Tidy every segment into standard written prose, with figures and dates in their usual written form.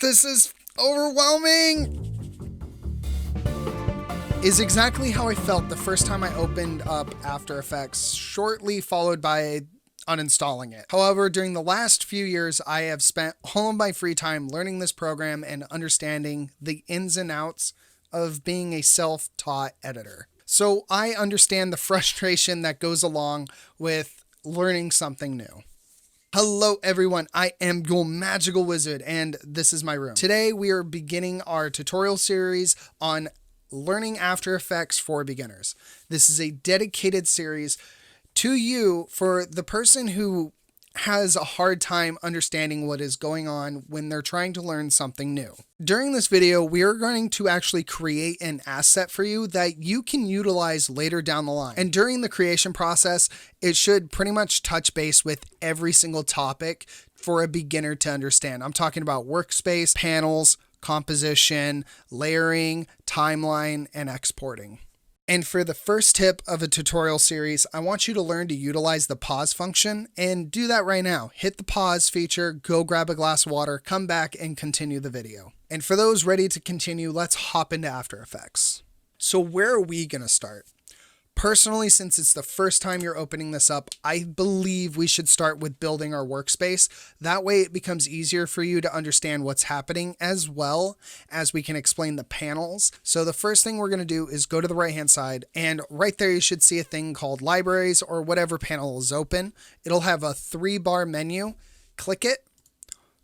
This is overwhelming! Is exactly how I felt the first time I opened up After Effects, shortly followed by uninstalling it. However, during the last few years, I have spent all of my free time learning this program and understanding the ins and outs of being a self-taught editor. So I understand the frustration that goes along with learning something new. Hello everyone, I am your magical wizard and this is my room. Today we are beginning our tutorial series on learning After Effects for beginners. This is a dedicated series to you for the person who has a hard time understanding what is going on when they're trying to learn something new. During this video, we are going to actually create an asset for you that you can utilize later down the line. And during the creation process, it should pretty much touch base with every single topic for a beginner to understand. I'm talking about workspace, panels, composition, layering, timeline, and exporting. And for the first tip of a tutorial series, I want you to learn to utilize the pause function and do that right now. Hit the pause feature, go grab a glass of water, come back and continue the video. And for those ready to continue, let's hop into After Effects. So where are we going to start? Personally, since it's the first time you're opening this up, I believe we should start with building our workspace. That way it becomes easier for you to understand what's happening as well as we can explain the panels. So the first thing we're going to do is go to the right-hand side, and right there you should see a thing called libraries or whatever panel is open. It'll have a 3-bar menu. Click it,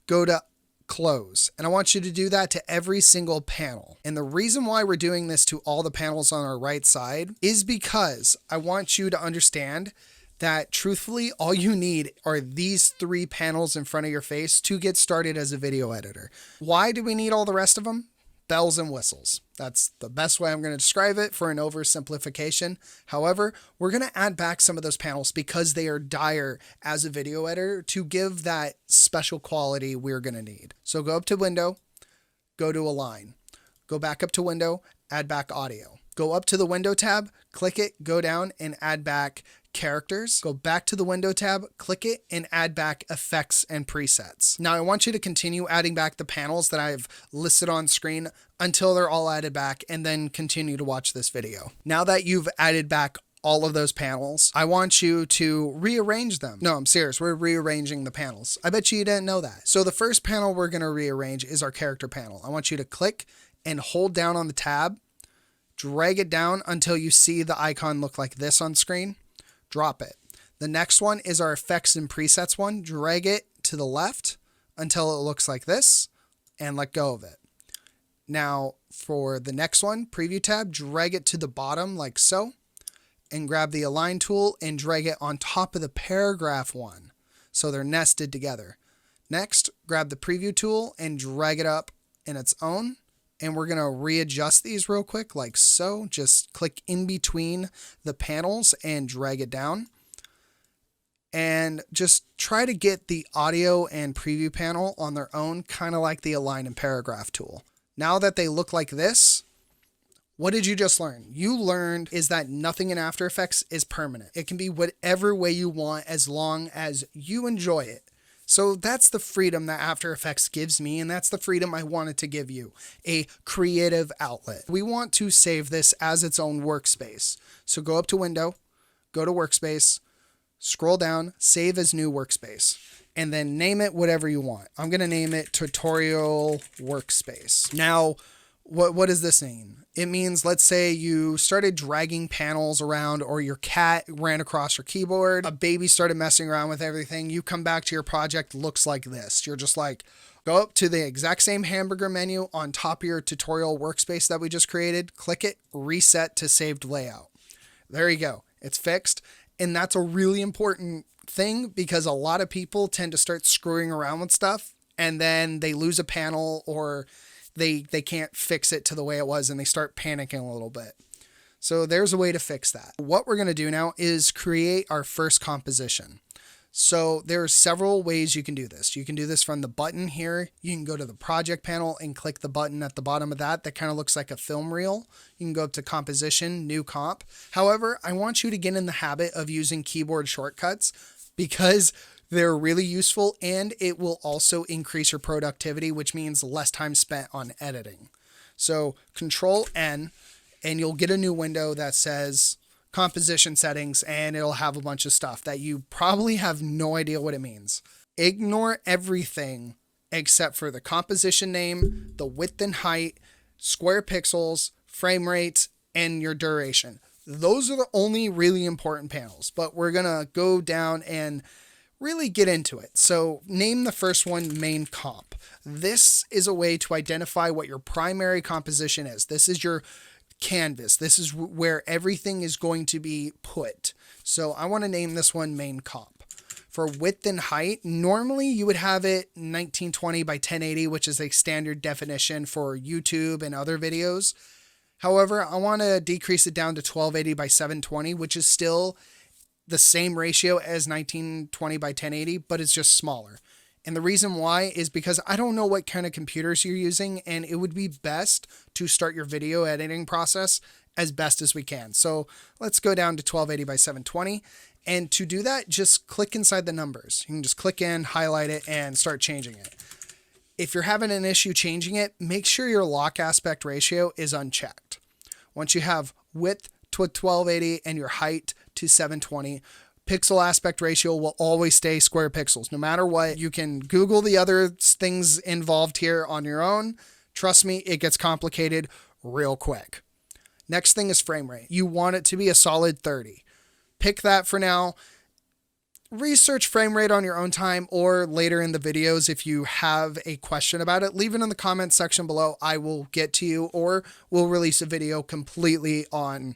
go to close. And I want you to do that to every single panel. And the reason why we're doing this to all the panels on our right side is because I want you to understand that truthfully, all you need are these 3 panels in front of your face to get started as a video editor. Why do we need all the rest of them? Bells and whistles. That's the best way I'm going to describe it for an oversimplification. However, we're going to add back some of those panels because they are dire as a video editor to give that special quality we're going to need. So go up to Window, go to Align, go back up to Window, add back audio. Go up to the Window tab, click it, go down and add back characters. Go back to the Window tab, click it, and add back effects and presets. Now I want you to continue adding back the panels that I've listed on screen until they're all added back, and then continue to watch this video. Now that you've added back all of those panels, I want you to rearrange them. No, I'm serious. We're rearranging the panels. I bet you didn't know that. So the first panel we're going to rearrange is our character panel. I want you to click and hold down on the tab, drag it down until you see the icon look like this on screen. Drop it. The next one is our effects and presets one. Drag it to the left until it looks like this and let go of it. Now for the next one, preview tab, drag it to the bottom like so, and grab the align tool and drag it on top of the paragraph one so they're nested together. Next, grab the preview tool and drag it up in its own. And we're going to readjust these real quick like so. Just click in between the panels and drag it down. And just try to get the audio and preview panel on their own, kind of like the align and paragraph tool. Now that they look like this, what did you just learn? You learned is that nothing in After Effects is permanent. It can be whatever way you want as long as you enjoy it. So that's the freedom that After Effects gives me, and that's the freedom I wanted to give you, a creative outlet. We want to save this as its own workspace. So go up to Window, go to Workspace, scroll down, save as new workspace, and then name it whatever you want. I'm going to name it Tutorial Workspace. Now, what does this mean? It means, let's say you started dragging panels around, or your cat ran across your keyboard, a baby started messing around with everything. You come back to your project, looks like this. You're just like, go up to the exact same hamburger menu on top of your tutorial workspace that we just created, click it, reset to saved layout. There you go. It's fixed. And that's a really important thing because a lot of people tend to start screwing around with stuff and then they lose a panel, or they can't fix it to the way it was and they start panicking a little bit. So there's a way to fix that. What we're going to do now is create our first composition. So there are several ways you can do this. You can do this from the button here. You can go to the project panel and click the button at the bottom of that. That kind of looks like a film reel. You can go up to composition, new comp. However, I want you to get in the habit of using keyboard shortcuts because They're really useful, and it will also increase your productivity, which means less time spent on editing. So Control N, and you'll get a new window that says composition settings, and it'll have a bunch of stuff that you probably have no idea what it means. Ignore everything except for the composition name, the width and height, square pixels, frame rate, and your duration. Those are the only really important panels, but we're going to go down and really get into it. So name the first one main comp. This is a way to identify what your primary composition is. This is your canvas. This is where everything is going to be put. So I want to name this one main comp. For width and height, normally you would have it 1920 by 1080, which is a standard definition for YouTube and other videos. However, I want to decrease it down to 1280 by 720, which is still the same ratio as 1920 by 1080, but it's just smaller. And the reason why is because I don't know what kind of computers you're using, and it would be best to start your video editing process as best as we can. So let's go down to 1280 by 720. And to do that, just click inside the numbers. You can just click in, highlight it, and start changing it. If you're having an issue changing it, make sure your lock aspect ratio is unchecked. Once you have width to 1280 and your height to 720, pixel aspect ratio will always stay square pixels no matter what. You can Google the other things involved here on your own. Trust me, it gets complicated real quick. Next thing is frame rate. You want it to be a solid 30. Pick that for now. Research frame rate on your own time or later in the videos if you have a question about it. Leave it in the comments section below. I will get to you, or we'll release a video completely on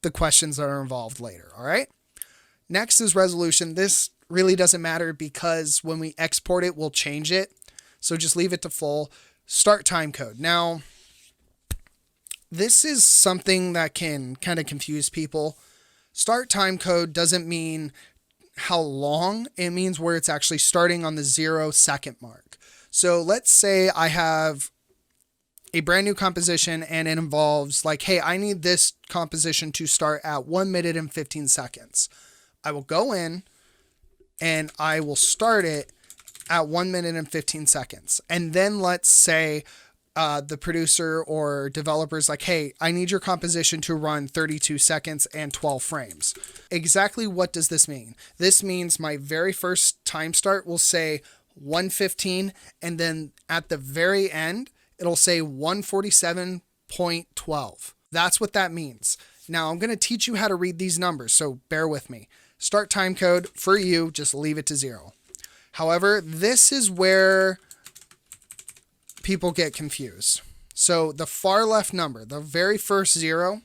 the questions that are involved later. All right. Next is resolution. This really doesn't matter because when we export it, we'll change it. So just leave it to full. Start time code. Now, this is something that can kind of confuse people. Start time code doesn't mean how long, it means where it's actually starting on the 0-second mark. So let's say I have a brand new composition and it involves like, hey, I need this composition to start at 1 minute and 15 seconds. I will go in and I will start it at 1 minute and 15 seconds. And then let's say the producer or developer's like, hey, I need your composition to run 32 seconds and 12 frames. Exactly what does this mean? This means my very first time start will say 1:15, and then at the very end, it'll say 147.12. That's what that means. Now I'm going to teach you how to read these numbers, so bear with me. Start time code for you, just leave it to 0. However, this is where people get confused. So the far left number, the very first 0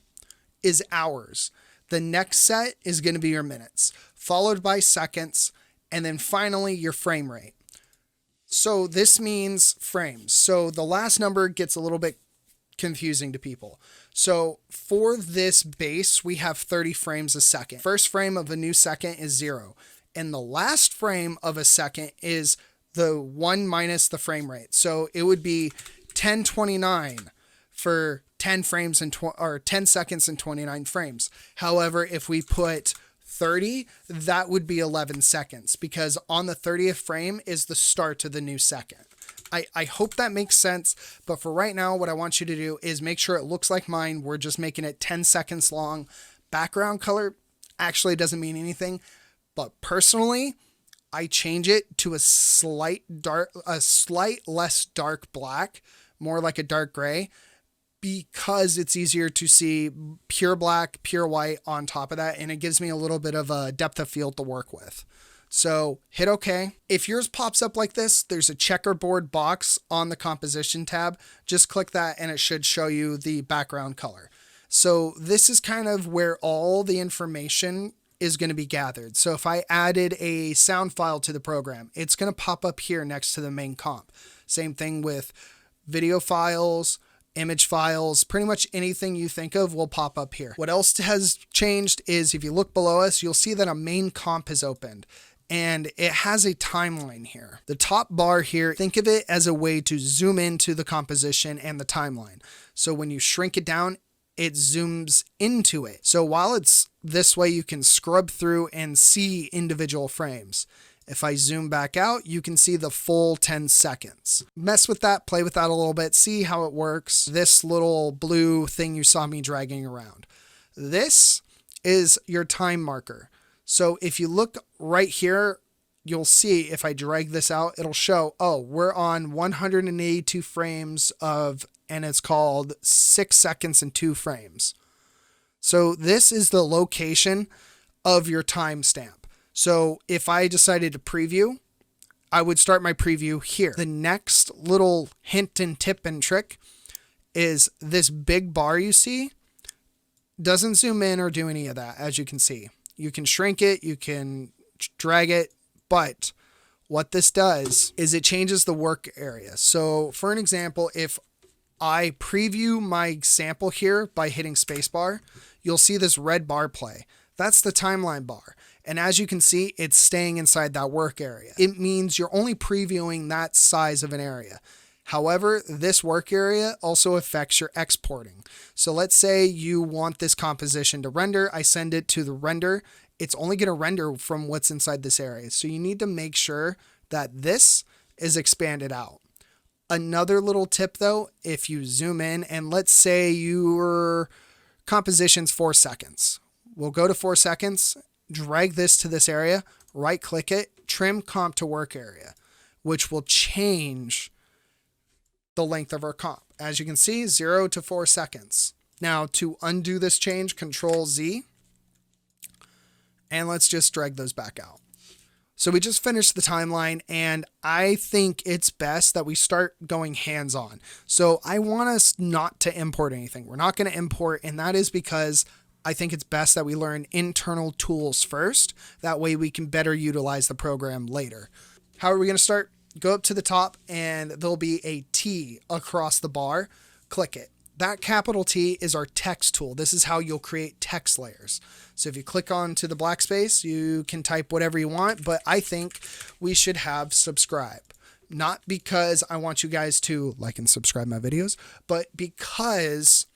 is hours. The next set is going to be your minutes, followed by seconds, and then finally your frame rate. So this means frames. So the last number gets a little bit confusing to people. So for this base, we have 30 frames a second. First frame of a new second is 0. And the last frame of a second is the 1 minus the frame rate. So it would be 1029 for 10 frames and 10 seconds and 29 frames. However, if we put 30, that would be 11 seconds because on the 30th frame is the start of the new second. I hope that makes sense, but for right now, what I want you to do is make sure it looks like mine. We're just making it 10 seconds long. Background color actually doesn't mean anything, but personally, I change it to a slight less dark black, more like a dark gray, because it's easier to see pure black, pure white on top of that, and it gives me a little bit of a depth of field to work with. So hit OK. If yours pops up like this, there's a checkerboard box on the composition tab. Just click that and it should show you the background color. So this is kind of where all the information is going to be gathered. So if I added a sound file to the program, it's going to pop up here next to the main comp. Same thing with video files, image files, pretty much anything you think of will pop up here. What else has changed is if you look below us, you'll see that a main comp has opened and it has a timeline here. The top bar here, think of it as a way to zoom into the composition and the timeline. So when you shrink it down, it zooms into it. So while it's this way, you can scrub through and see individual frames. If I zoom back out, you can see the full 10 seconds. Mess with that, play with that a little bit, see how it works. This little blue thing you saw me dragging around. This is your time marker. So if you look right here, you'll see if I drag this out, it'll show, oh, we're on 182 frames and it's called 6 seconds and 2 frames. So this is the location of your timestamp. So if I decided to preview, I would start my preview here. The next little hint and tip and trick is this big bar you see doesn't zoom in or do any of that, as you can see. You can shrink it, you can drag it, but what this does is it changes the work area. So for an example, if I preview my sample here by hitting spacebar, you'll see this red bar play. That's the timeline bar. And as you can see, it's staying inside that work area. It means you're only previewing that size of an area. However, this work area also affects your exporting. So let's say you want this composition to render. I send it to the render. It's only going to render from what's inside this area. So you need to make sure that this is expanded out. Another little tip though, if you zoom in and let's say your composition's 4 seconds. We'll go to 4 seconds, drag this to this area, right click it, trim comp to work area, which will change the length of our comp. As you can see, 0 to 4 seconds. Now to undo this change, Control Z, and let's just drag those back out. So we just finished the timeline and I think it's best that we start going hands-on. So I want us not to import anything. We're not going to import, and that is because I think it's best that we learn internal tools first. That way we can better utilize the program later. How are we going to start? Go up to the top and there'll be a T across the bar. Click it. That capital T is our text tool. This is how you'll create text layers. So if you click onto the black space, you can type whatever you want, but I think we should have subscribe. Not because I want you guys to like and subscribe my videos, but because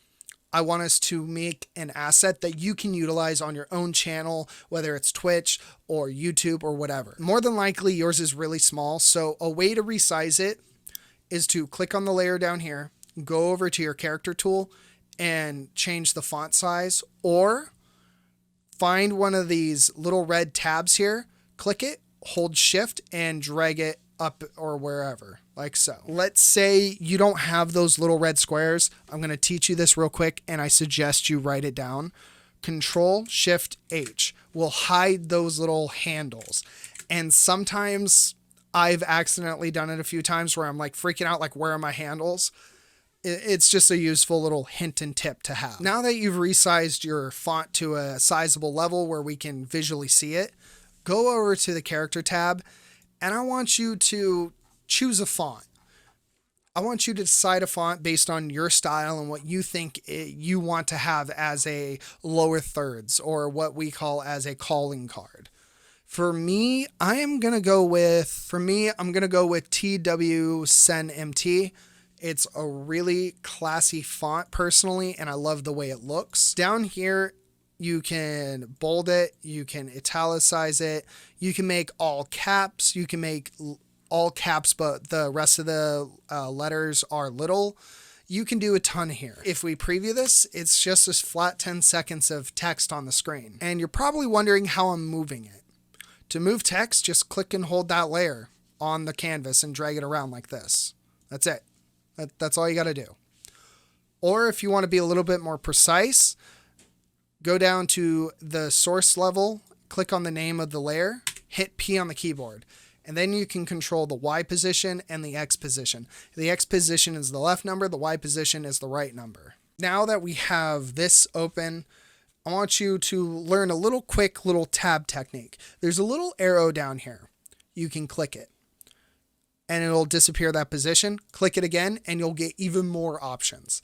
I want us to make an asset that you can utilize on your own channel, whether it's Twitch or YouTube or whatever. More than likely yours is really small. So a way to resize it is to click on the layer down here, go over to your character tool and change the font size, or find one of these little red tabs here, click it, hold shift and drag it up or wherever, like so. Let's say you don't have those little red squares. I'm going to teach you this real quick and I suggest you write it down. Control Shift H will hide those little handles. And sometimes I've accidentally done it a few times where I'm like freaking out, like, where are my handles? It's just a useful little hint and tip to have. Now that you've resized your font to a sizable level where we can visually see it, go over to the character tab and I want you to choose a font. I want you to decide a font based on your style and what you think you want to have as a lower thirds, or what we call as a calling card. For me, I'm going to go with TWSenMT. It's a really classy font personally, and I love the way it looks. Down here, you can bold it, you can italicize it, you can make all caps, you can make all caps, but the rest of the letters are little. You can do a ton here. If we preview this, it's just this flat 10 seconds of text on the screen. And you're probably wondering how I'm moving it. To move text, just click and hold that layer on the canvas and drag it around like this. That's it. That's all you got to do. Or if you want to be a little bit more precise, go down to the source level, click on the name of the layer, hit P on the keyboard, and then you can control the Y position and the X position. The X position is the left number, the Y position is the right number. Now that we have this open, I want you to learn a quick little tab technique. There's a little arrow down here. You can click it and it'll disappear that position. Click it again and you'll get even more options.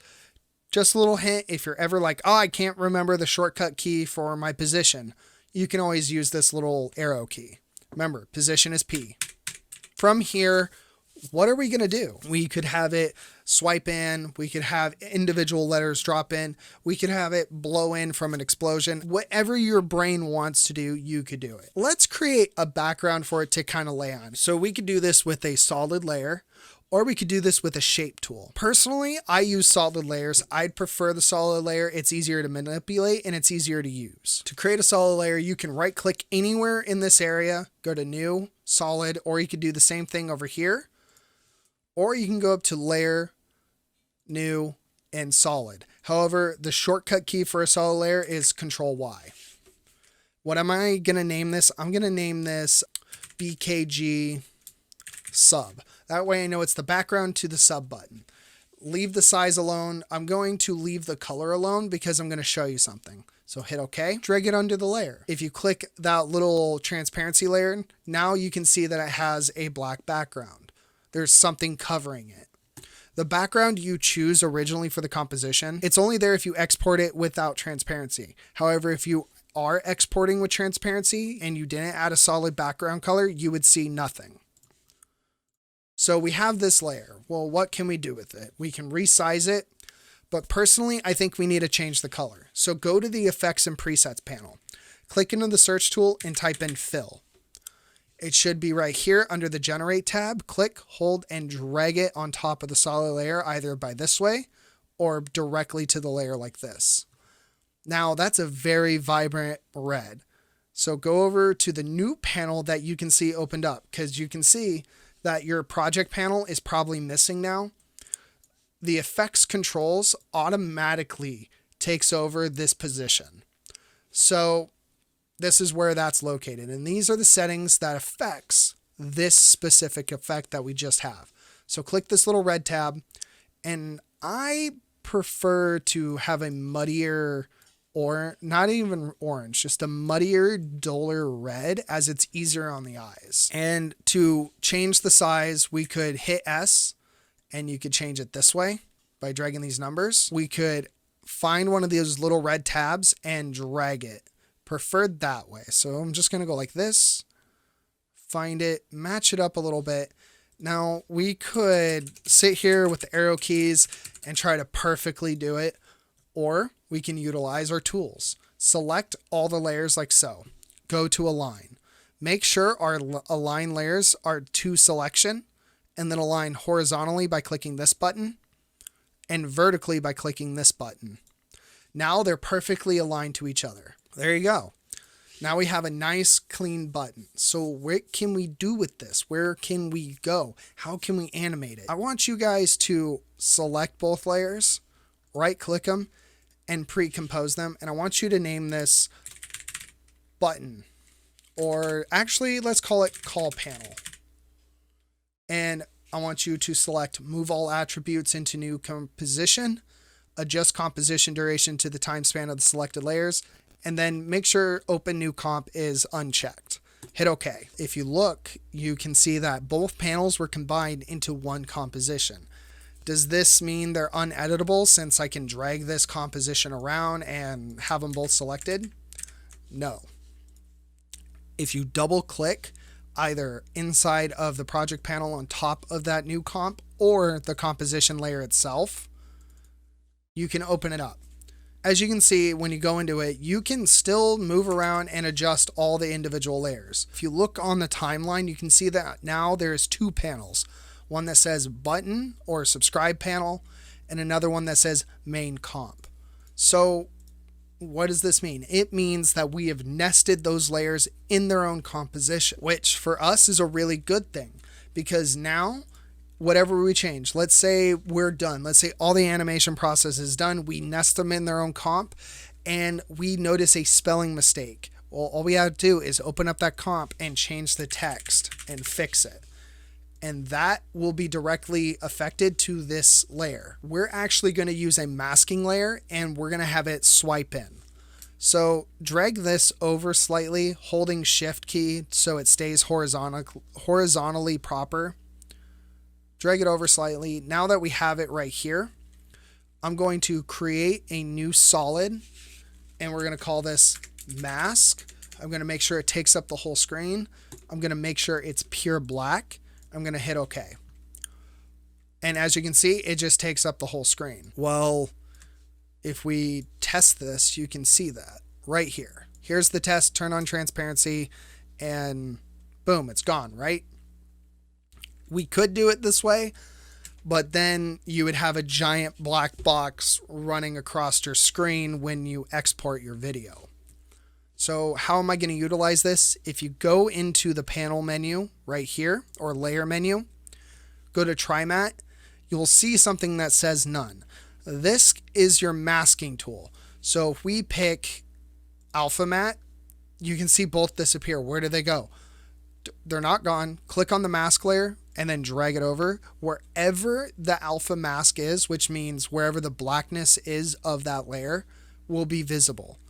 Just a little hint, if you're ever like, oh, I can't remember the shortcut key for my position, you can always use this little arrow key. Remember, position is P. From here, what are we going to do? We could have it swipe in. We could have individual letters drop in. We could have it blow in from an explosion. Whatever your brain wants to do, you could do it. Let's create a background for it to kind of lay on. So we could do this with a solid layer, or we could do this with a shape tool. Personally, I use solid layers. I'd prefer the solid layer. It's easier to manipulate and it's easier to use. To create a solid layer, you can right click anywhere in this area, go to new, solid, or you could do the same thing over here. Or you can go up to layer, new, and solid. However, the shortcut key for a solid layer is Control Y. What am I going to name this? I'm going to name this BKG sub. That way I know it's the background to the sub button. Leave the size alone. I'm going to leave the color alone because I'm going to show you something. So hit OK, drag it under the layer. If you click that little transparency layer, now you can see that it has a black background. There's something covering it. The background you choose originally for the composition, it's only there if you export it without transparency. However, if you are exporting with transparency and you didn't add a solid background color, you would see nothing. So we have this layer. Well, what can we do with it? We can resize it, but personally, I think we need to change the color. So go to the Effects and Presets panel, click into the search tool and type in Fill. It should be right here under the Generate tab. Click, hold, and drag it on top of the solid layer, either by this way or directly to the layer like this. Now that's a very vibrant red. So go over to the new panel that you can see opened up, because you can see that your project panel is probably missing now. The effects controls automatically takes over this position. So this is where that's located. And these are the settings that affects this specific effect that we just have. So click this little red tab, and I prefer to have a muddier, or not even orange, just a muddier, duller red, as it's easier on the eyes. And to change the size, we could hit S and you could change it this way by dragging these numbers. We could find one of those little red tabs and drag it. Preferred that way. So I'm just going to go like this, find it, match it up a little bit. Now we could sit here with the arrow keys and try to perfectly do it, or we can utilize our tools. Select all the layers like so. Go to Align. Make sure our align layers are to selection, and then align horizontally by clicking this button and vertically by clicking this button. Now they're perfectly aligned to each other. There you go. Now we have a nice clean button. So what can we do with this? Where can we go? How can we animate it? I want you guys to select both layers, right click them, and pre-compose them. And I want you to name this button, or actually let's call it call panel. And I want you to select move all attributes into new composition, adjust composition duration to the time span of the selected layers, and then make sure open new comp is unchecked. Hit OK. If you look, you can see that both panels were combined into one composition. Does this mean they're uneditable since I can drag this composition around and have them both selected? No. If you double click either inside of the project panel on top of that new comp or the composition layer itself, you can open it up. As you can see, when you go into it, you can still move around and adjust all the individual layers. If you look on the timeline, you can see that now there's two panels. One that says button or subscribe panel, and another one that says main comp. So what does this mean? It means that we have nested those layers in their own composition, which for us is a really good thing, because now whatever we change, let's say we're done. Let's say all the animation process is done. We nest them in their own comp and we notice a spelling mistake. Well, all we have to do is open up that comp and change the text and fix it. And that will be directly affected to this layer. We're actually going to use a masking layer and we're going to have it swipe in. So drag this over slightly, holding shift key so it stays horizontally proper. Drag it over slightly. Now that we have it right here, I'm going to create a new solid and we're going to call this mask. I'm going to make sure it takes up the whole screen. I'm going to make sure it's pure black. I'm going to hit OK. And as you can see, it just takes up the whole screen. Well, if we test this, you can see that right here. Here's the test, turn on transparency, and boom, it's gone, right? We could do it this way, but then you would have a giant black box running across your screen when you export your video. So how am I going to utilize this? If you go into the panel menu right here, or layer menu, go to TriMatte, you'll see something that says none. This is your masking tool. So if we pick Alpha Matte, you can see both disappear. Where do they go? They're not gone. Click on the mask layer and then drag it over. Wherever the alpha mask is, which means wherever the blackness is of that layer, will be visible.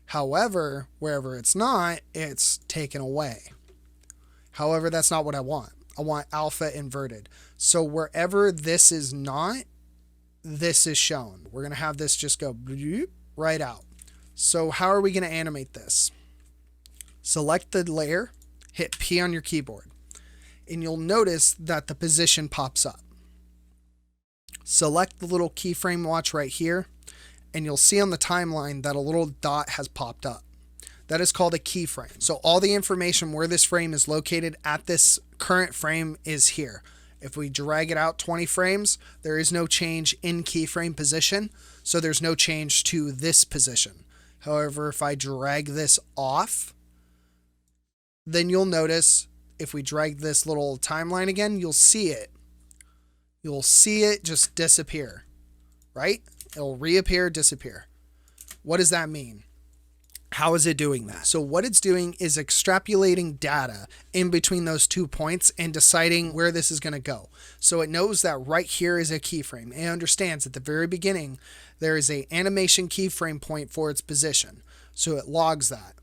However, wherever it's not, it's taken away. However, that's not what I want. I want alpha inverted. So wherever this is not, this is shown. We're going to have this just go right out. So how are we going to animate this? Select the layer, hit P on your keyboard, and you'll notice that the position pops up. Select the little keyframe watch right here, and you'll see on the timeline that a little dot has popped up. That is called a keyframe. So all the information where this frame is located at this current frame is here. If we drag it out 20 frames, there is no change in keyframe position, so there's no change to this position. However, if I drag this off, then you'll notice if we drag this little timeline again, you'll see it. You'll see it just disappear, right? It'll reappear, disappear. What does that mean? How is it doing that? So what it's doing is extrapolating data in between those 2 points and deciding where this is going to go. So it knows that right here is a keyframe. It understands at the very beginning there is an animation keyframe point for its position. So it logs that.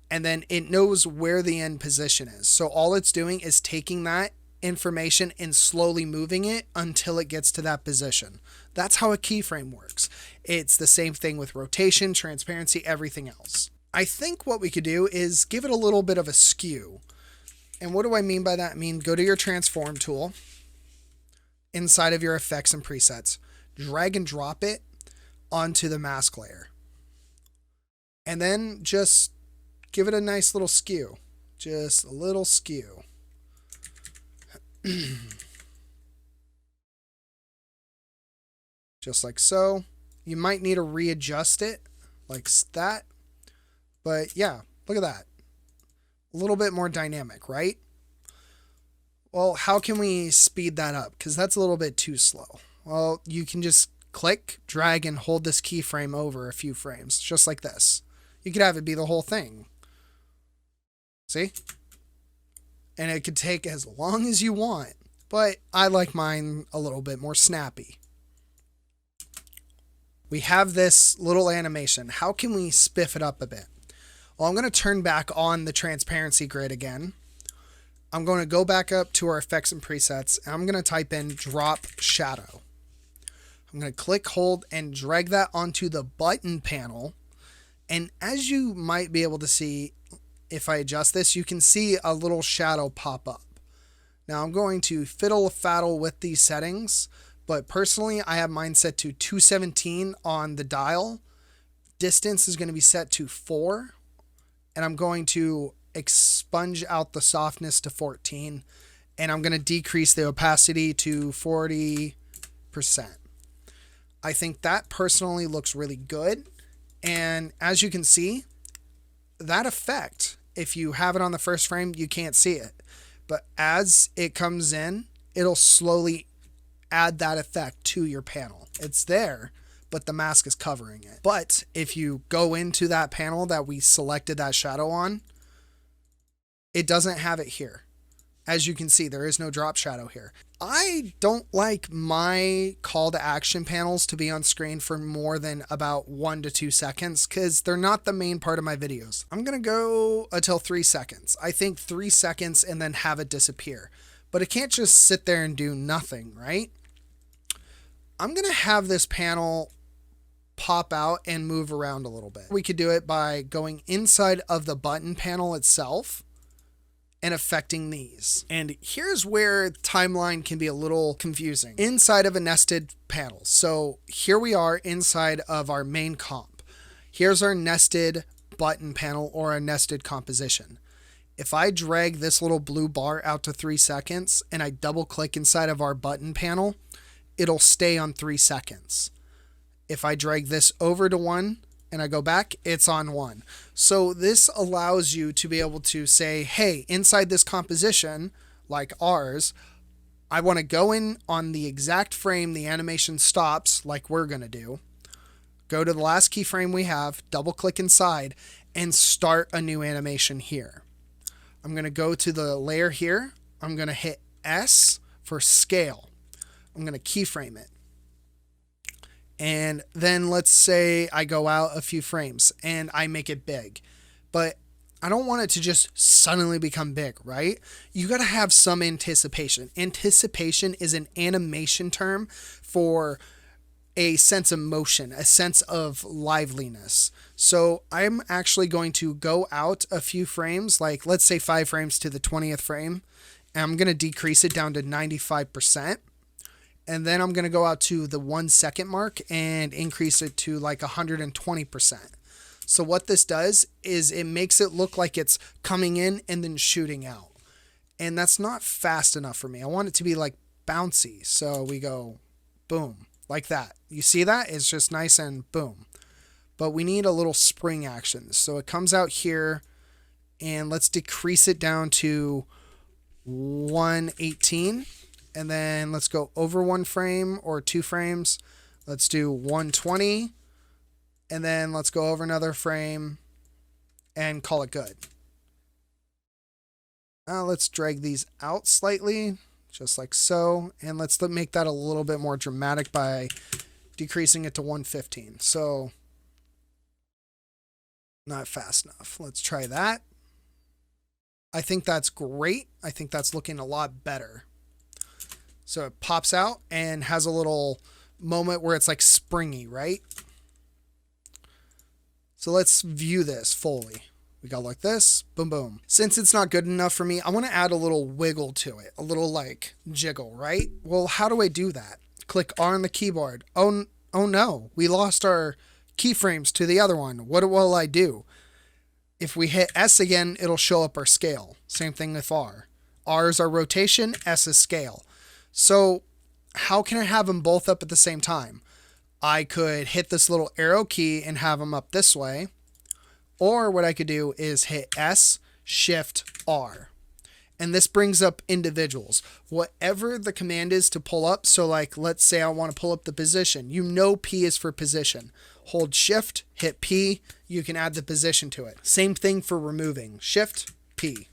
And then it knows where the end position is. So all it's doing is taking that information and slowly moving it until it gets to that position. That's how a keyframe works. It's the same thing with rotation, transparency, everything else. I think what we could do is give it a little bit of a skew. And what do I mean by that? I mean, go to your transform tool inside of your effects and presets, drag and drop it onto the mask layer. And then just give it a nice little skew. Just a little skew. Just like so. You might need to readjust it like that. But yeah, look at that. A little bit more dynamic, right? Well, how can we speed that up? Because that's a little bit too slow. Well, you can just click, drag, and hold this keyframe over a few frames, just like this. You could have it be the whole thing. See? And it could take as long as you want, but I like mine a little bit more snappy. We have this little animation. How can we spiff it up a bit? Well, I'm going to turn back on the transparency grid again. I'm going to go back up to our effects and presets, and I'm going to type in drop shadow. I'm going to click, hold, and drag that onto the button panel. And as you might be able to see, if I adjust this, you can see a little shadow pop up. Now I'm going to fiddle-faddle with these settings, but personally I have mine set to 217 on the dial. Distance is going to be set to 4, and I'm going to expunge out the softness to 14, and I'm going to decrease the opacity to 40%. I think that personally looks really good, and as you can see, that effect, if you have it on the first frame, you can't see it. But as it comes in, it'll slowly add that effect to your panel. It's there, but the mask is covering it. But if you go into that panel that we selected that shadow on, it doesn't have it here. As you can see, there is no drop shadow here. I don't like my call to action panels to be on screen for more than about 1 to 2 seconds because they're not the main part of my videos. I'm going to go until 3 seconds. I think 3 seconds and then have it disappear. But it can't just sit there and do nothing, right? I'm going to have this panel pop out and move around a little bit. We could do it by going inside of the button panel itself and affecting these. And here's where timeline can be a little confusing. Inside of a nested panel. So here we are inside of our main comp. Here's our nested button panel or a nested composition. If I drag this little blue bar out to 3 seconds and I double click inside of our button panel, it'll stay on 3 seconds. If I drag this over to 1 and I go back, it's on 1. So this allows you to be able to say, hey, inside this composition, like ours, I want to go in on the exact frame the animation stops, like we're going to do. Go to the last keyframe we have, double click inside, and start a new animation here. I'm going to go to the layer here. I'm going to hit S for scale. I'm going to keyframe it. And then let's say I go out a few frames and I make it big. But I don't want it to just suddenly become big, right? You got to have some anticipation. Anticipation is an animation term for a sense of motion, a sense of liveliness. So I'm actually going to go out a few frames, like let's say 5 frames to the 20th frame, and I'm going to decrease it down to 95%. And then I'm going to go out to the 1 second mark and increase it to like 120%. So what this does is it makes it look like it's coming in and then shooting out. And that's not fast enough for me. I want it to be like bouncy. So we go boom, like that. You see that? It's just nice and boom. But we need a little spring action. So it comes out here and let's decrease it down to 118. And then let's go over 1 frame or 2 frames. Let's do 120. And then let's go over another frame and call it good. Now let's drag these out slightly, just like so. And let's make that a little bit more dramatic by decreasing it to 115. So not fast enough. Let's try that. I think that's great. I think that's looking a lot better. So it pops out and has a little moment where it's like springy, right? So let's view this fully. We go like this, boom, boom. Since it's not good enough for me, I want to add a little wiggle to it, a little like jiggle, right? Well, how do I do that? Click R on the keyboard. Oh no, we lost our keyframes to the other one. What will I do? If we hit S again, it'll show up our scale. Same thing with R. R is our rotation, S is scale. So how can I have them both up at the same time? I could hit this little arrow key and have them up this way. Or what I could do is hit S, Shift, R. And this brings up individuals. Whatever the command is to pull up, so like let's say I want to pull up the position. You know P is for position. Hold Shift, hit P, you can add the position to it. Same thing for removing. Shift, P.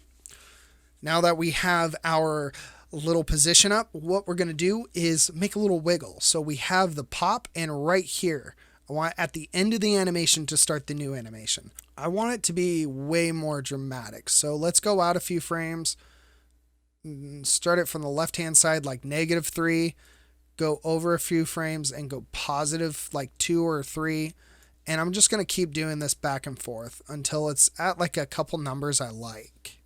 Now that we have our little position up, what we're going to do is make a little wiggle. So we have the pop, and right here I want at the end of the animation to start the new animation. I want it to be way more dramatic. So let's go out a few frames, start it from the left hand side like -3, go over a few frames and go positive like 2 or 3, and I'm just going to keep doing this back and forth until it's at like a couple numbers I like.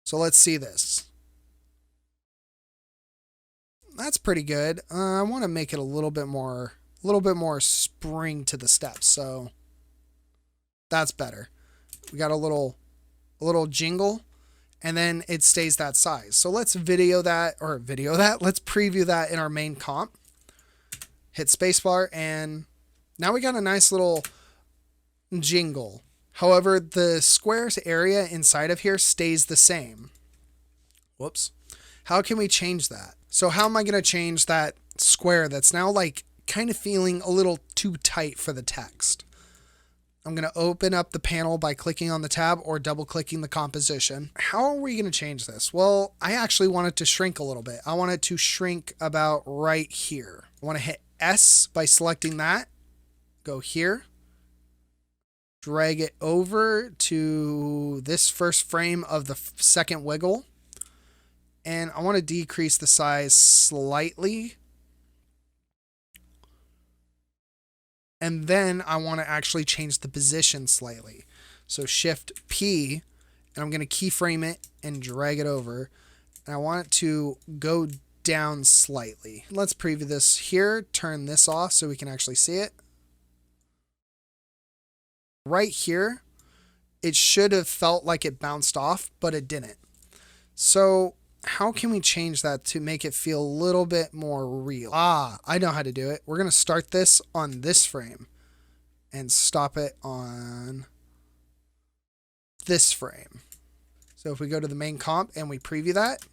So let's see this. That's pretty good. I want to make it a little bit more spring to the steps. So that's better. We got a little jingle, and then it stays that size. So let's let's preview that in our main comp. Hit spacebar, and now we got a nice little jingle. However, the squares area inside of here stays the same. Whoops. How can we change that? So how am I going to change that square that's now like kind of feeling a little too tight for the text? I'm going to open up the panel by clicking on the tab or double clicking the composition. How are we going to change this? Well, I actually want it to shrink a little bit. I want it to shrink about right here. I want to hit S by selecting that. Go here. Drag it over to this first frame of the second wiggle. And I want to decrease the size slightly. And then I want to actually change the position slightly. So Shift P, and I'm going to keyframe it and drag it over. And I want it to go down slightly. Let's preview this here, turn this off so we can actually see it. Right here, it should have felt like it bounced off, but it didn't. So how can we change that to make it feel a little bit more real? I know how to do it. We're going to start this on this frame and stop it on this frame. So if we go to the main comp and we preview that,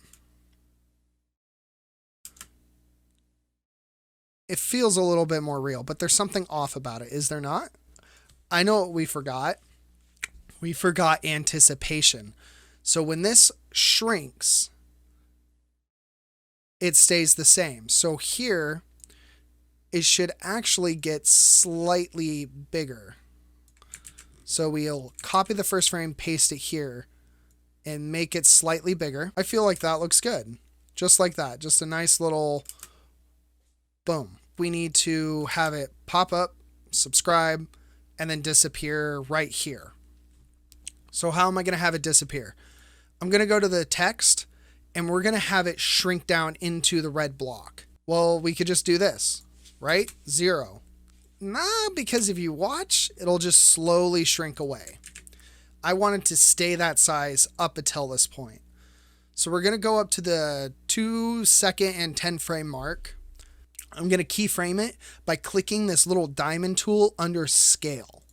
it feels a little bit more real, but there's something off about it, is there not? I know what we forgot. We forgot anticipation. So when this shrinks, it stays the same. So here, it should actually get slightly bigger. So we'll copy the first frame, paste it here, and make it slightly bigger. I feel like that looks good. Just like that. Just a nice little boom. We need to have it pop up, subscribe, and then disappear right here. So how am I going to have it disappear? I'm going to go to the text, and we're going to have it shrink down into the red block. Well, we could just do this, right? 0. Nah, because if you watch, it'll just slowly shrink away. I want it to stay that size up until this point. So we're going to go up to the 2-second and 10 frame mark. I'm going to keyframe it by clicking this little diamond tool under scale.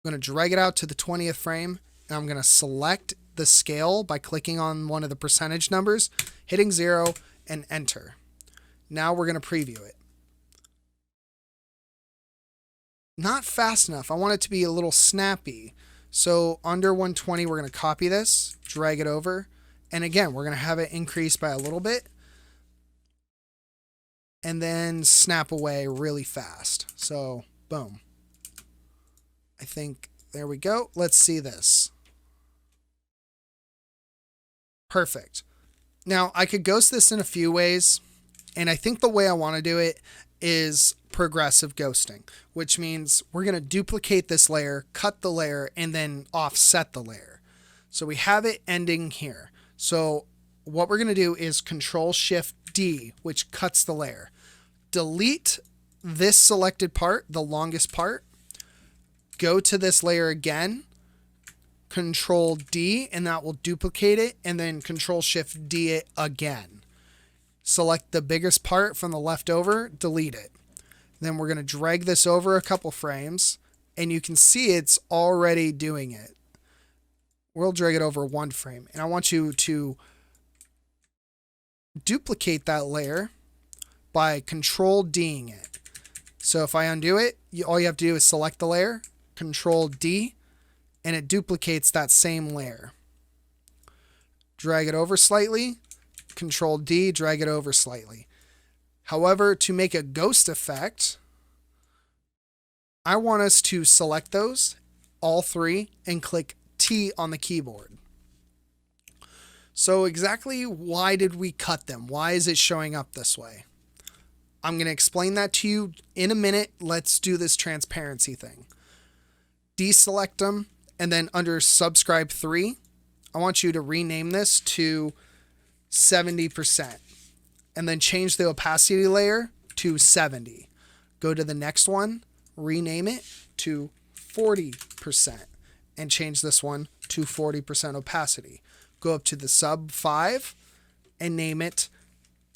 I'm going to drag it out to the 20th frame, and I'm going to select the scale by clicking on one of the percentage numbers, hitting 0, and enter. Now we're going to preview it. Not fast enough. I want it to be a little snappy. So under 120, we're going to copy this, drag it over, and again, we're going to have it increase by a little bit, and then snap away really fast. So boom. I think, there we go. Let's see this. Perfect. Now I could ghost this in a few ways, and I think the way I want to do it is progressive ghosting, which means we're going to duplicate this layer, cut the layer, and then offset the layer. So we have it ending here. So what we're going to do is Control-Shift-D, which cuts the layer. Delete this selected part, the longest part. Go to this layer again, Control-D, and that will duplicate it, and then Control-Shift-D it again. Select the biggest part from the leftover, delete it. Then we're going to drag this over a couple frames, and you can see it's already doing it. We'll drag it over one frame, and I want you to duplicate that layer by Control-D'ing it. So if I undo it, all you have to do is select the layer, Control-D, and it duplicates that same layer. Drag it over slightly, Control-D, drag it over slightly. However, to make a ghost effect, I want us to select those, all three, and click T on the keyboard. So exactly why did we cut them? Why is it showing up this way? I'm going to explain that to you in a minute. Let's do this transparency thing. Deselect them, and then under subscribe 3, I want you to rename this to 70%, and then change the opacity layer to 70. Go to the next one, rename it to 40%, and change this one to 40% opacity. Go up to the sub 5 and name it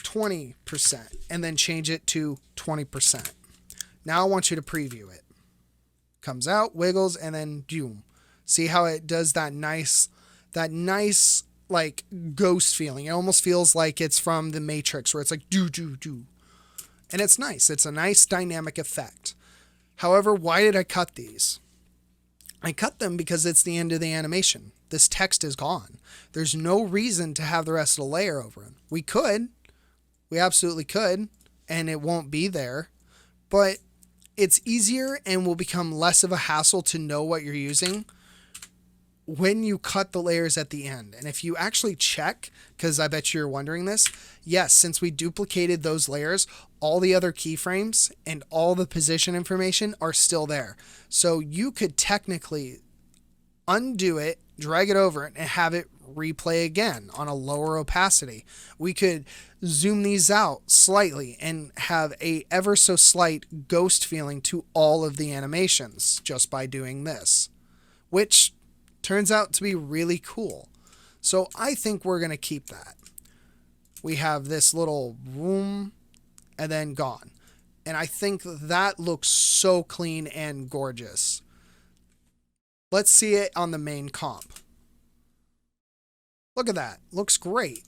20%, and then change it to 20%. Now I want you to preview it. Comes out, wiggles, and then boom. See how it does that nice like ghost feeling. It almost feels like it's from the Matrix, where it's like do do do. And it's nice. It's a nice dynamic effect. However, why did I cut these? I cut them because it's the end of the animation. This text is gone. There's no reason to have the rest of the layer over it. We absolutely could, and it won't be there, but it's easier and will become less of a hassle to know what you're using when you cut the layers at the end. And if you actually check, because I bet you're wondering this, yes, since we duplicated those layers, all the other keyframes and all the position information are still there. So you could technically undo it, drag it over it, and have it replay again on a lower opacity. We could zoom these out slightly and have a ever so slight ghost feeling to all of the animations just by doing this, which turns out to be really cool. So I think we're going to keep that. We have this little room and then gone. And I think that looks so clean and gorgeous. Let's see it on the main comp. Look at that. Looks great.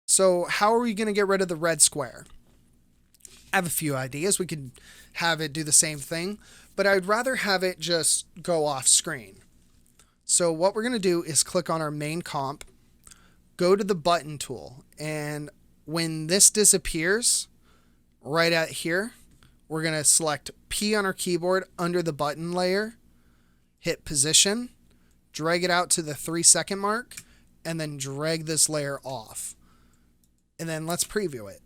So how are we going to get rid of the red square? I have a few ideas. We could have it do the same thing, but I'd rather have it just go off screen. So what we're going to do is click on our main comp, go to the button tool, and when this disappears, right at here, we're going to select P on our keyboard under the button layer, hit position, drag it out to the 3-second mark, and then drag this layer off. And then let's preview it.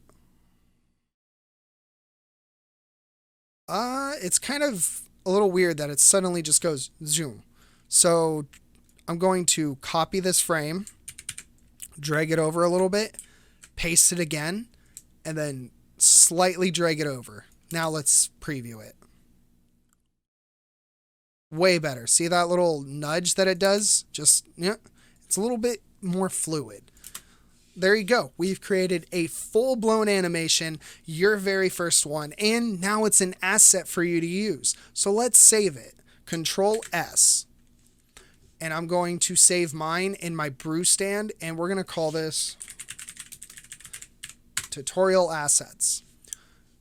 It's kind of a little weird that it suddenly just goes zoom. So I'm going to copy this frame, drag it over a little bit, paste it again, and then slightly drag it over. Now let's preview it. Way better. See that little nudge that it does? Just, yeah, it's a little bit more fluid. There you go. We've created a full-blown animation, your very first one, and now it's an asset for you to use. So let's save it. Control S. And I'm going to save mine in my brew stand, and we're going to call this Tutorial Assets.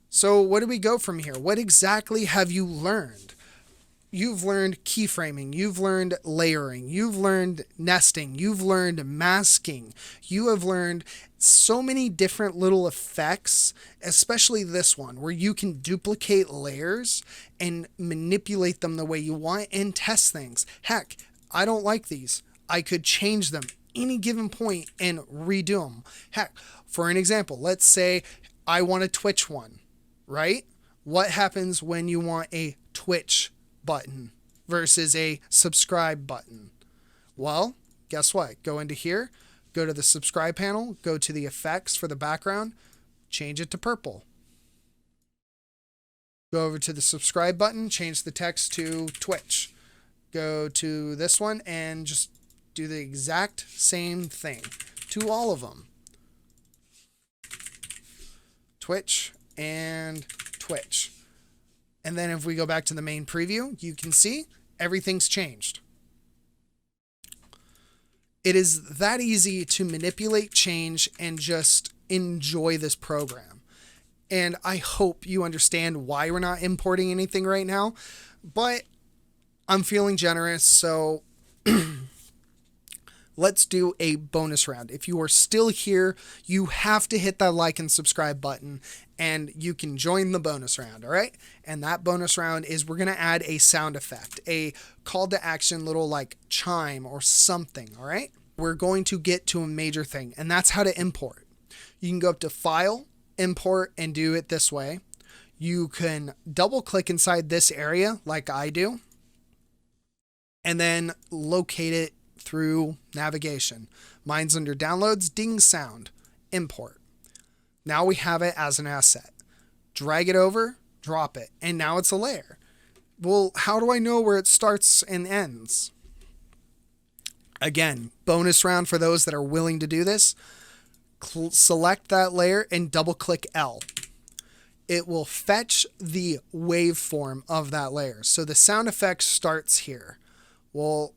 So what do we go from here? What exactly have you learned? You've learned keyframing, you've learned layering, you've learned nesting, you've learned masking, you have learned so many different little effects, especially this one where you can duplicate layers and manipulate them the way you want and test things. Heck, I don't like these. I could change them any given point and redo them. Heck, for an example, let's say I want a Twitch one, right? What happens when you want a Twitch button versus a subscribe button? Well, guess what? Go into here, go to the subscribe panel, go to the effects for the background, change it to purple. Go over to the subscribe button, change the text to Twitch. Go to this one and just do the exact same thing to all of them. Twitch and Twitch. And then if we go back to the main preview, you can see everything's changed. It is that easy to manipulate change and just enjoy this program. And I hope you understand why we're not importing anything right now, but I'm feeling generous, so let's do a bonus round. If you are still here, you have to hit that like and subscribe button and you can join the bonus round, all right? And that bonus round is we're going to add a sound effect, a call to action little like chime or something, all right? We're going to get to a major thing, and that's how to import. You can go up to File, Import, and do it this way. You can double click inside this area like I do, and then locate it through navigation. Mine's under Downloads, Ding Sound, Import. Now we have it as an asset. Drag it over, drop it, and now it's a layer. Well, how do I know where it starts and ends? Again, bonus round for those that are willing to do this. Select that layer and double click L. It will fetch the waveform of that layer. So the sound effect starts here. Well,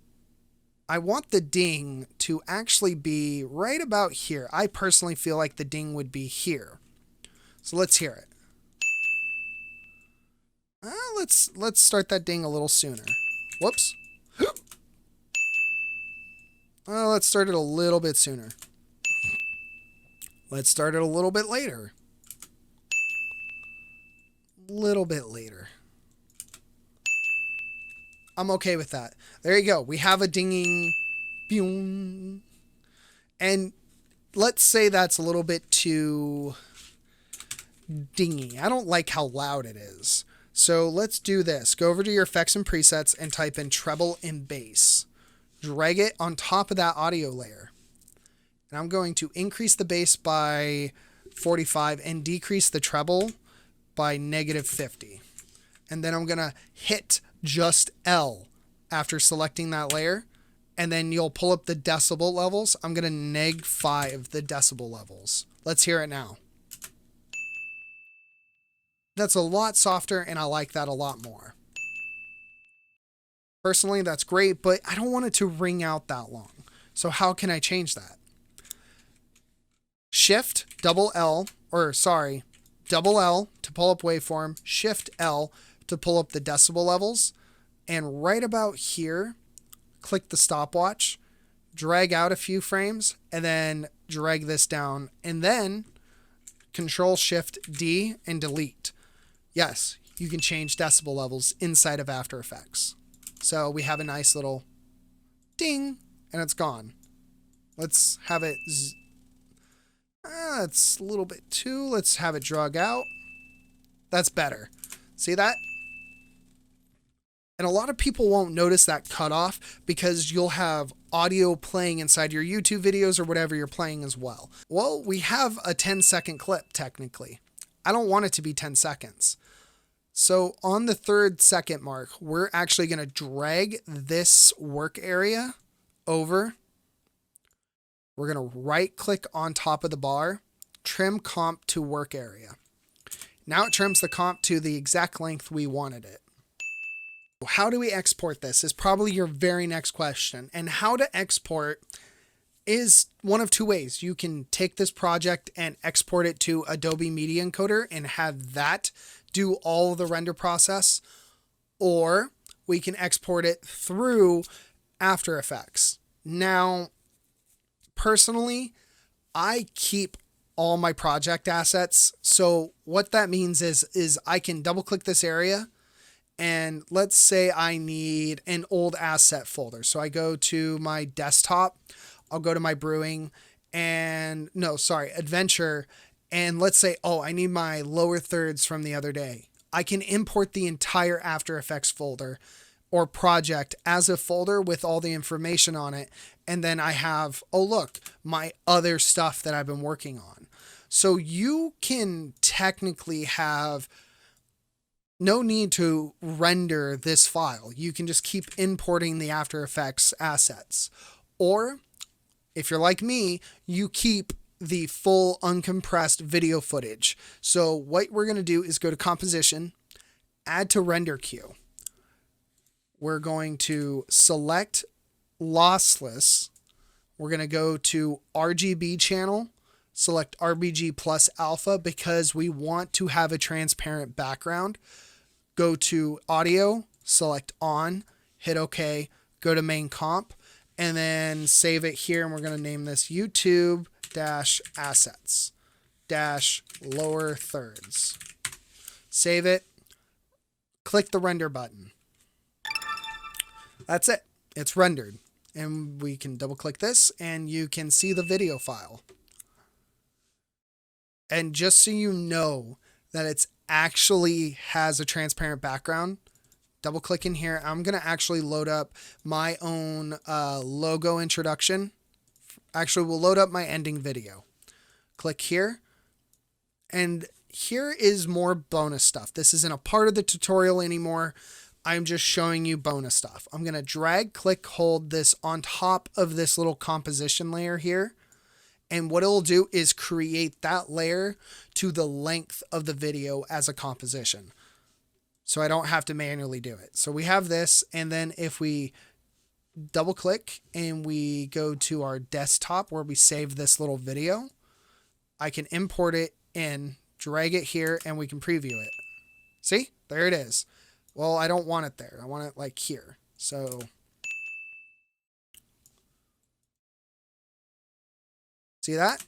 I want the ding to actually be right about here. I personally feel like the ding would be here. So let's hear it. Let's start that ding a little sooner. Whoops. Let's start it a little bit sooner. Let's start it a little bit later. Little bit later. I'm okay with that. There you go. We have a dinging. Boom. And let's say that's a little bit too dingy. I don't like how loud it is. So let's do this. Go over to your effects and presets and type in treble and bass. Drag it on top of that audio layer. And I'm going to increase the bass by 45 and decrease the treble by -50. And then I'm going to hit just L after selecting that layer. And then you'll pull up the decibel levels. I'm going to -5 the decibel levels. Let's hear it now. That's a lot softer, and I like that a lot more. Personally, that's great, but I don't want it to ring out that long. So how can I change that? Double L to pull up waveform, Shift L to pull up the decibel levels, and right about here, click the stopwatch, drag out a few frames, and then drag this down, and then Control-Shift-D and delete. Yes, you can change decibel levels inside of After Effects. So we have a nice little ding, and it's gone. Let's have it... it's a little bit too... Let's have it drag out. That's better. See that? And a lot of people won't notice that cutoff because you'll have audio playing inside your YouTube videos or whatever you're playing as well. Well, we have a 10-second clip, technically. I don't want it to be 10 seconds. So on the 3rd second mark, we're actually going to drag this work area over. We're going to right click on top of the bar, trim comp to work area. Now it trims the comp to the exact length we wanted it. How do we export this is probably your very next question. And how to export is one of two ways. You can take this project and export it to Adobe Media Encoder and have that do all the render process, or we can export it through After Effects. Now, personally, I keep all my project assets. So what that means is I can double click this area, and let's say I need an old asset folder. So I go to my desktop, I'll go to my brewing adventure. And let's say, oh, I need my lower thirds from the other day. I can import the entire After Effects folder or project as a folder with all the information on it. And then I have, oh, look, my other stuff that I've been working on. So you can technically have no need to render this file. You can just keep importing the After Effects assets. Or if you're like me, you keep the full uncompressed video footage. So what we're going to do is go to Composition, Add to Render Queue. We're going to select Lossless. We're going to go to RGB channel, select RGB plus alpha because we want to have a transparent background. Go to Audio, select On, hit OK, go to Main Comp, and then save it here. And we're going to name this YouTube -assets -lower thirds. Save it. Click the render button. That's it. It's rendered. And we can double click this and you can see the video file. And just so you know that it's actually has a transparent background, double click in here. I'm going to actually load up my own logo introduction. Actually, we'll load up my ending video. Click here. And here is more bonus stuff. This isn't a part of the tutorial anymore. I'm just showing you bonus stuff. I'm going to drag, click, hold this on top of this little composition layer here. And what it'll do is create that layer to the length of the video as a composition. So I don't have to manually do it. So we have this. And then if we double click and we go to our desktop where we save this little video, I can import it in, drag it here, and we can preview it. See, there it is. Well, I don't want it there. I want it like here. So see that?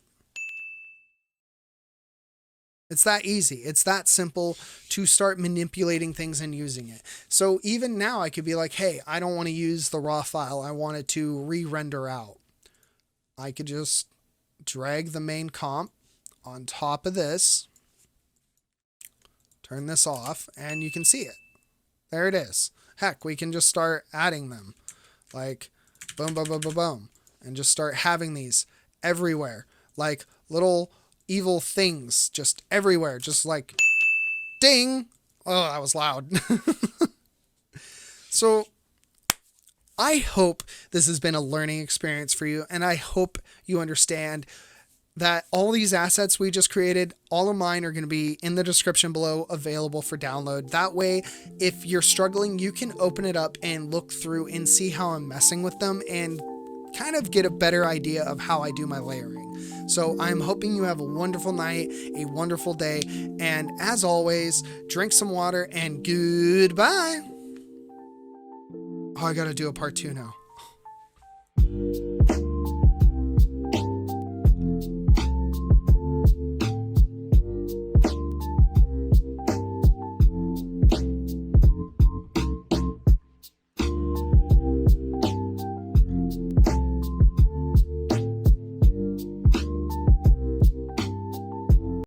It's that easy. It's that simple to start manipulating things and using it. So even now I could be like, hey, I don't want to use the raw file. I want it to re-render out. I could just drag the main comp on top of this, turn this off, and you can see it. There it is. Heck, we can just start adding them. Like, boom, boom, boom, boom, boom. And just start having these everywhere. Like little evil things just everywhere. Just like, ding. Oh, that was loud. So, I hope this has been a learning experience for you, and I hope you understand that all these assets we just created, all of mine are going to be in the description below, available for download. That way, if you're struggling, you can open it up and look through and see how I'm messing with them and kind of get a better idea of how I do my layering. So I'm hoping you have a wonderful night, a wonderful day, and as always, drink some water and goodbye. Oh, I gotta do a part 2 now.